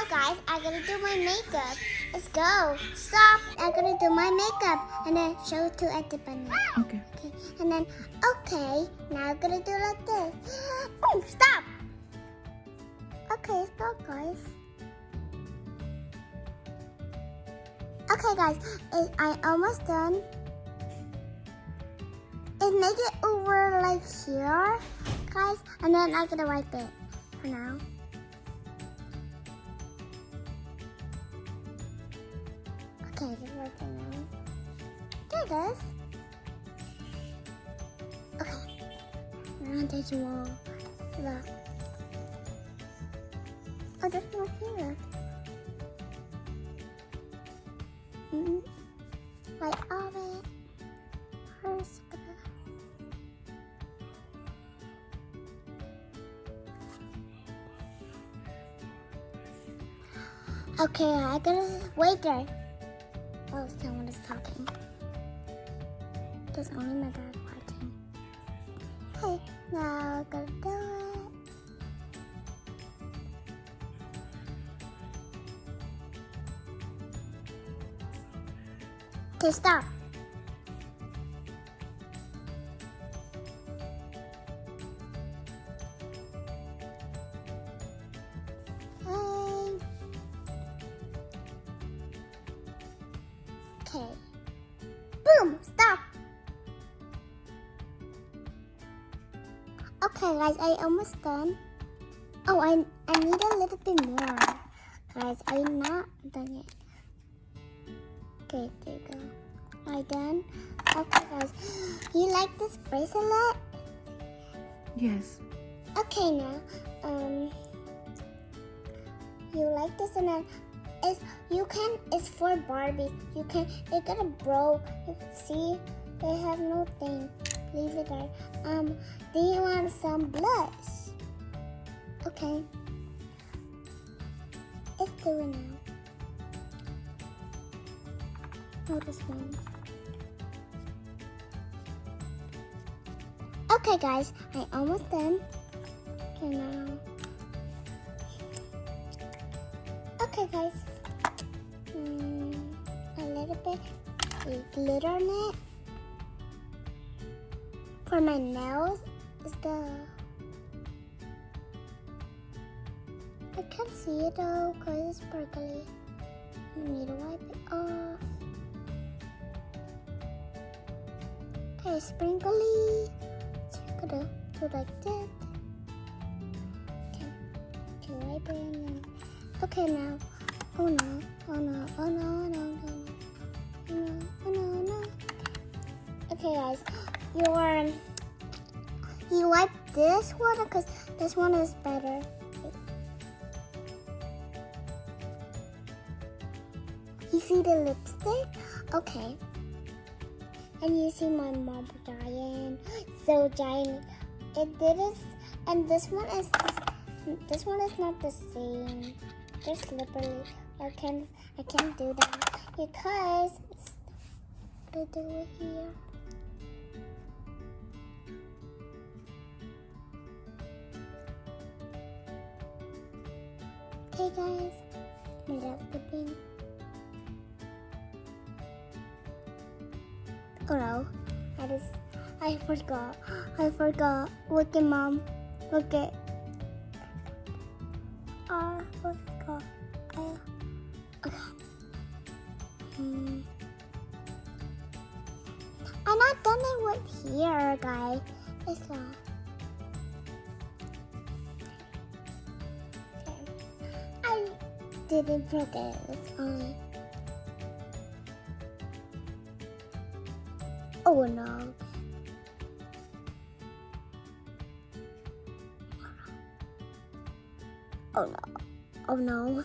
guys, I gotta do my makeup. Let's go. Stop. I gotta do my makeup and then show it to Ed Bunny. Okay. Okay. And then now I'm gonna do like this. Oh, stop. Okay, stop, guys. Okay, guys, I almost done. And make it over like here, guys, and then I'm gonna wipe it for now. Okay, just wipe it now. There it is. Okay, now there's more. Look. Oh, there's more here. Like all of it. First, okay, I gotta wait there. Oh, someone is talking. There's only my dad watching. Okay, now I'm gonna do it. Okay, stop. Okay. Boom! Stop! Okay, guys, I almost done. Oh, I need a little bit more. Guys, I'm not done yet. Okay, there you go. Am I done? Okay, guys. You like this bracelet? Yes. Okay, now, you like this and then it's for Barbies. It's gonna broke. You see, they have no thing. Leave it there. Do you want some blush? Okay. Let's do it now. Oh, this one. Okay, guys, I almost done. Okay, now. Okay, guys. A little bit glitter on it. For my nails, is I can't see it though because it's sparkly. I need to wipe it off. Okay, sprinkly. So I'm gonna do like that. Okay, wipe it and then. Okay, now. Oh no, oh no, oh no, oh no, oh no, oh no, oh no, oh no. Okay, guys, you wipe this one because this one is better. You see the lipstick? Okay. And you see my mom giant, so giant. And this one is not the same. They're slippery. I can't do that because I do it here. Okay, guys, my dad's slipping. Oh no, I forgot. Look at mom. Look at. I forgot. Okay. I'm not done it with here, guys. It's not. Okay. I didn't put this on. Oh no. Oh no. Oh no.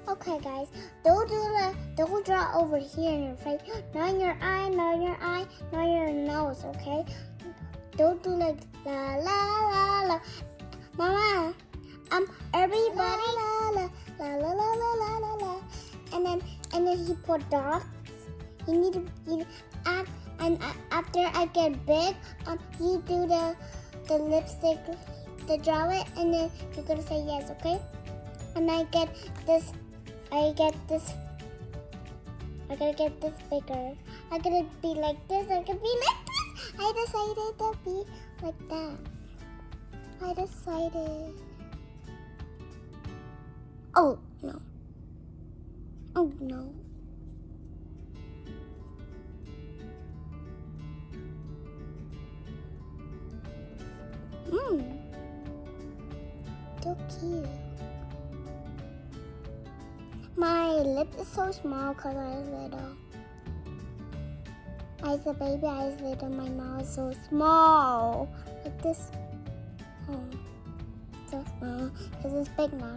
Okay, guys. Don't draw over here in your face. Not in your eye, not in your eye, not in your nose, okay? Don't do like la la la la. Mama, everybody la la la la la la la la la. And then he put dots. You act, and after I get big, you do the the lipstick, to draw it, and then you're gonna say yes, okay? And I get this bigger. I'm gonna be like this, I'm gonna be like this. I decided to be like that. I decided. Oh, no. Oh, no. So cute. My lip is so small because I was little. I was a baby, I was little. My mouth is so small. Like this. Oh, so small. Because it's big now.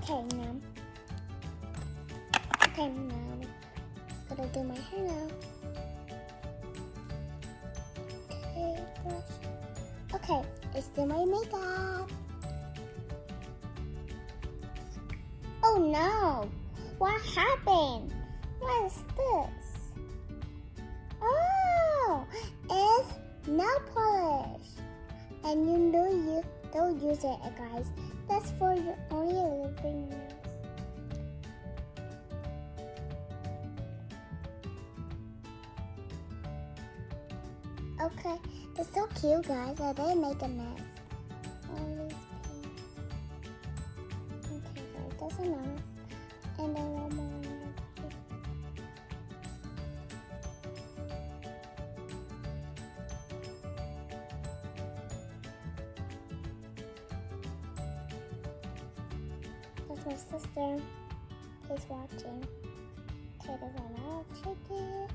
Okay, now I'm gonna do my hair now. Okay, brush. Okay, let's do my makeup. Oh no! What happened? What is this? Oh, it's nail polish. And you know you don't use it, guys. That's for your only little fingernails. Okay, it's so cute, guys. I didn't make a mess. All this pink. Okay, guys, that's enough. And then one more. That's my sister. He's watching. Okay, there's another chicken.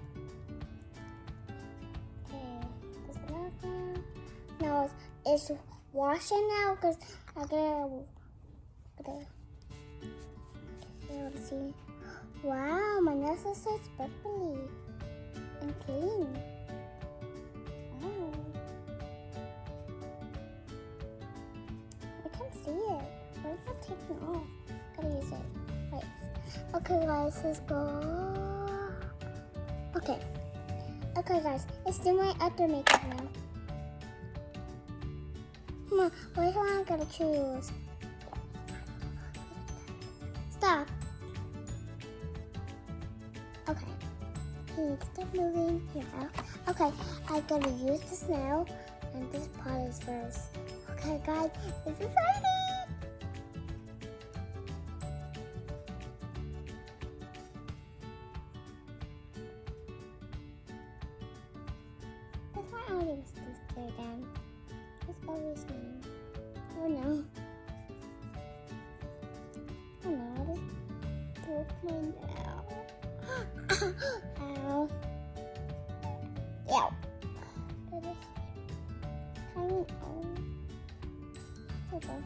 No, it's washing now because I gotta see. Wow, my nails are so sparkly and clean. Wow. I can't see it. Why is it taking off? Gotta use it. Right. Okay, guys, let's go. Okay. Okay, guys, let's do my other makeup now. Come on, which one I gotta choose? Stop. Okay. Stop moving. Here. Okay, I gotta use this now, and this part is first. Okay, guys, this is exciting. That's why I only was this again. It's always me. Oh no. Oh no, I just broke my nail. Ow. Ow. That is kind of old. Okay.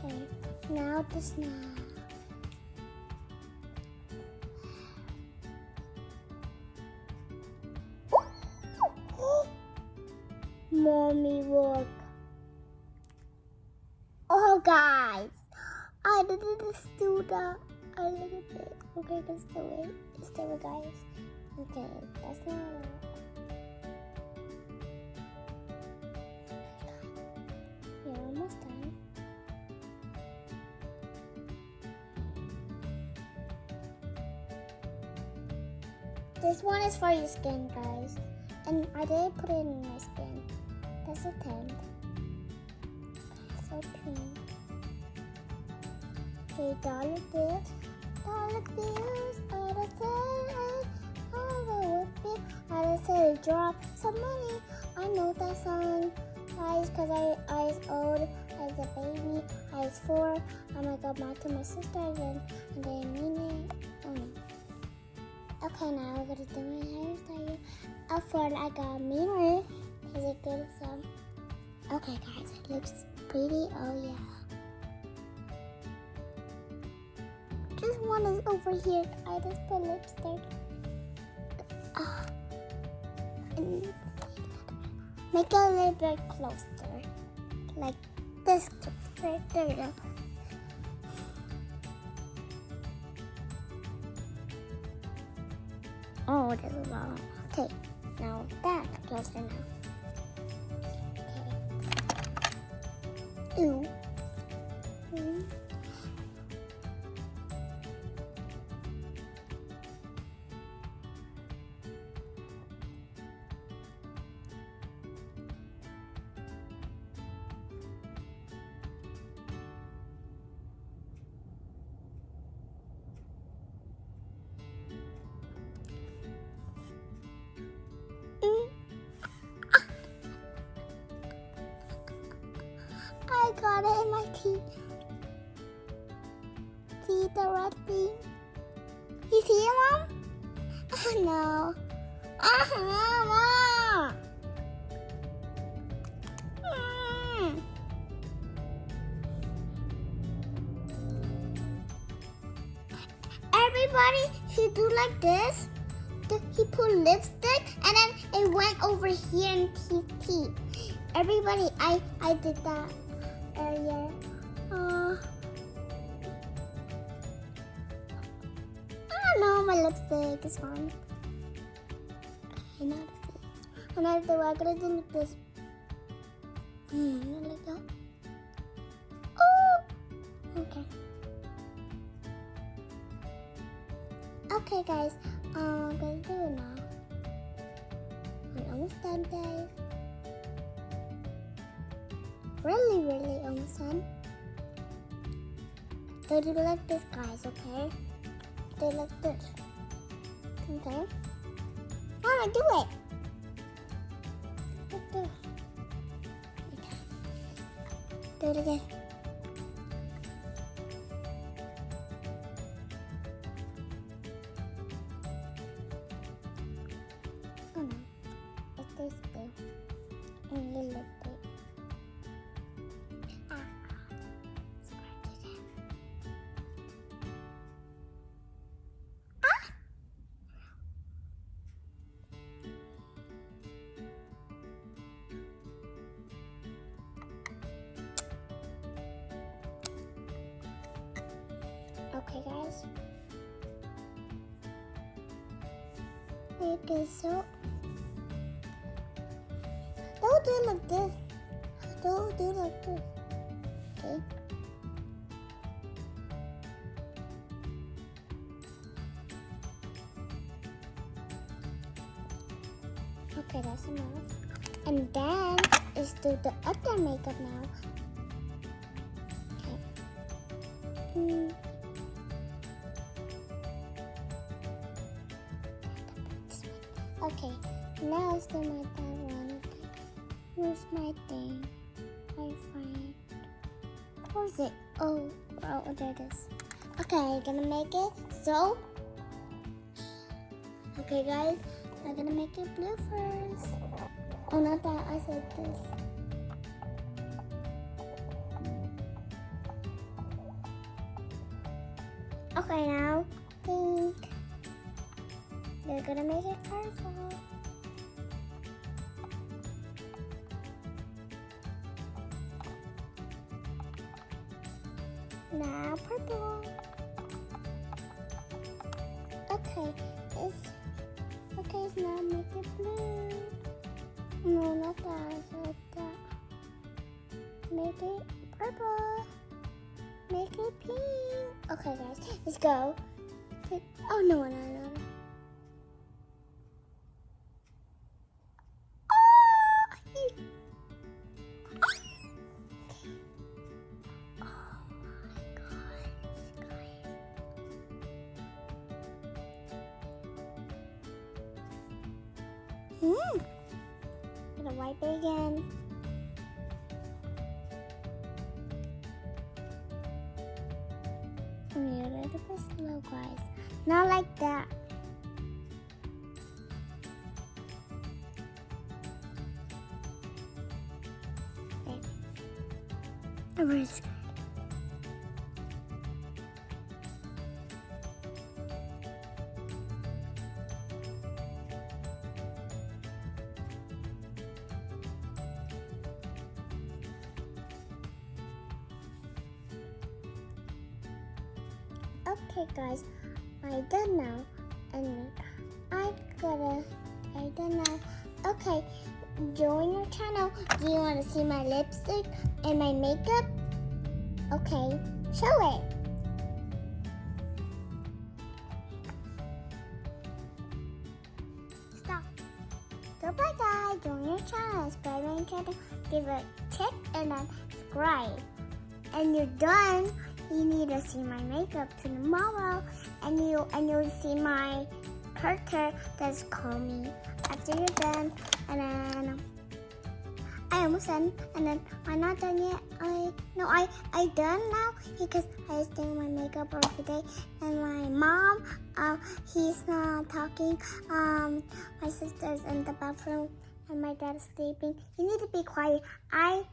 Okay, now the snack. Mommy, look. Oh, guys, I didn't do that a little bit. Okay, let's do it. Let's do it, guys. Okay, that's not it. You're almost done. This one is for your skin, guys. And I didn't put it in my skin. That's a 10. So pink. Okay, dollar bills. Dollar bills. All the sudden, all the whip. All the sudden, drop some money. I know that song, guys, because I was old. I was a baby. I was 4. I'm gonna go back to my sister again. And they mean it. Oh no. Okay, now I'm gonna do my hairstyle. Up front, I got a mirror. Is it good? So, okay, guys, it looks pretty. Oh yeah. this one is over here. I just put lipstick. And make it a little bit closer. Like this. Right there you go. Oh, this is long. Okay, now that's closer now. Okay. Ooh. I got it in my teeth. See the red thing? You see it, Mom? Oh no. Mom! Everybody should do like this. He put lipstick and then it went over here in his teeth. Everybody, I did that earlier. I don't know, my lipstick is fine. Okay, now to see. Another way, I'm gonna do like this. Like that. Oh! Okay. Okay, guys. I'm gonna do it now. We're almost done, guys. Really almost done. So do like this, guys, okay? Do like this. Okay? Mama, do it! Like this. Okay. Do it again. Oh no. It's this thing. A little bit. Okay, guys. Make it so. Don't do it like this. Don't do it like this. Okay. Okay, that's enough. And then let's do the other makeup now. Okay. Okay, now let's do my that one. Where's my thing? I find. Where's it? Oh, there it is. Okay, gonna make it so. Okay, guys, I'm gonna make it blue first. Oh, not that. I said this. Okay, now pink. They're gonna make it purple. Now purple. Okay, now make it blue. No, not that. Like that. Make it purple. Make it pink. Okay, guys, let's go. Oh no. Gonna wipe it again. A little bit slow, guys. Not like that. Okay. Where's Okay, guys, I done now, and I done now. Okay, join your channel. Do you want to see my lipstick and my makeup? Okay, show it. Stop. Goodbye, guys. Join your channel. Subscribe my channel. Give a check and then subscribe. And you're done. You need to see my makeup tomorrow, and you'll see my character that's called me after you're done. And then I almost done, and then I'm not done yet. I done now because I was doing my makeup every day. And my mom, he's not talking. My sister's in the bathroom, and my dad's sleeping. You need to be quiet. I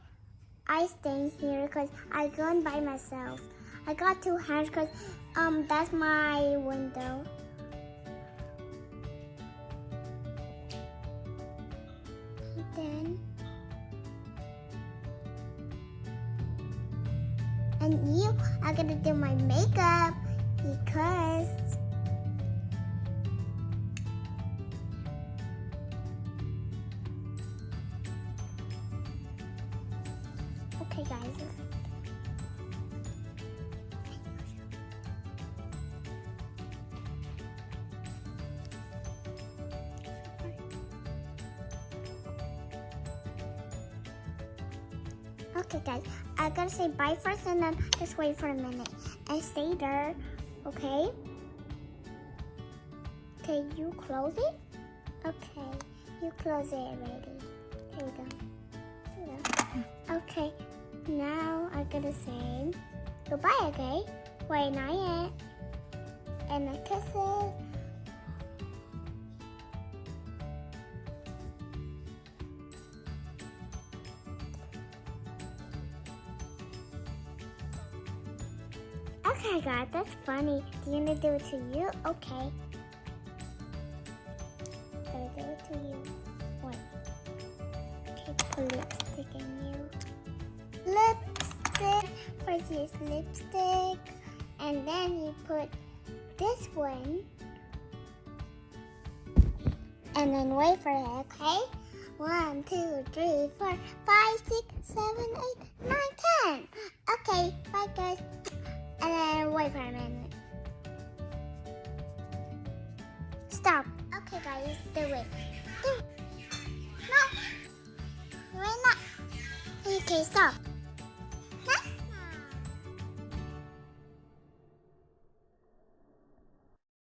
staying here because I go by myself. I got 2 hands because that's my window. And you are gonna do my makeup because okay, guys. Okay, guys, I gotta say bye first and then just wait for a minute and stay there, okay? Okay, you close it? Okay, you close it already. Here we go. Here we go. Okay, now I gotta say goodbye, okay? Wait, not yet. And I kiss it. Okay, God, that's funny. Do you want to do it to you? Okay. I'll do it to you. What? Okay, put lipstick in you. Lipstick. First use lipstick. And then you put this one. And then wait for it, okay? 1, 2, 3, 4, 5, 6, 7, 8, 9, 10. Okay, bye, guys. And then wait for a minute. Stop. Okay, guys, do it. No. Why not? Okay, stop.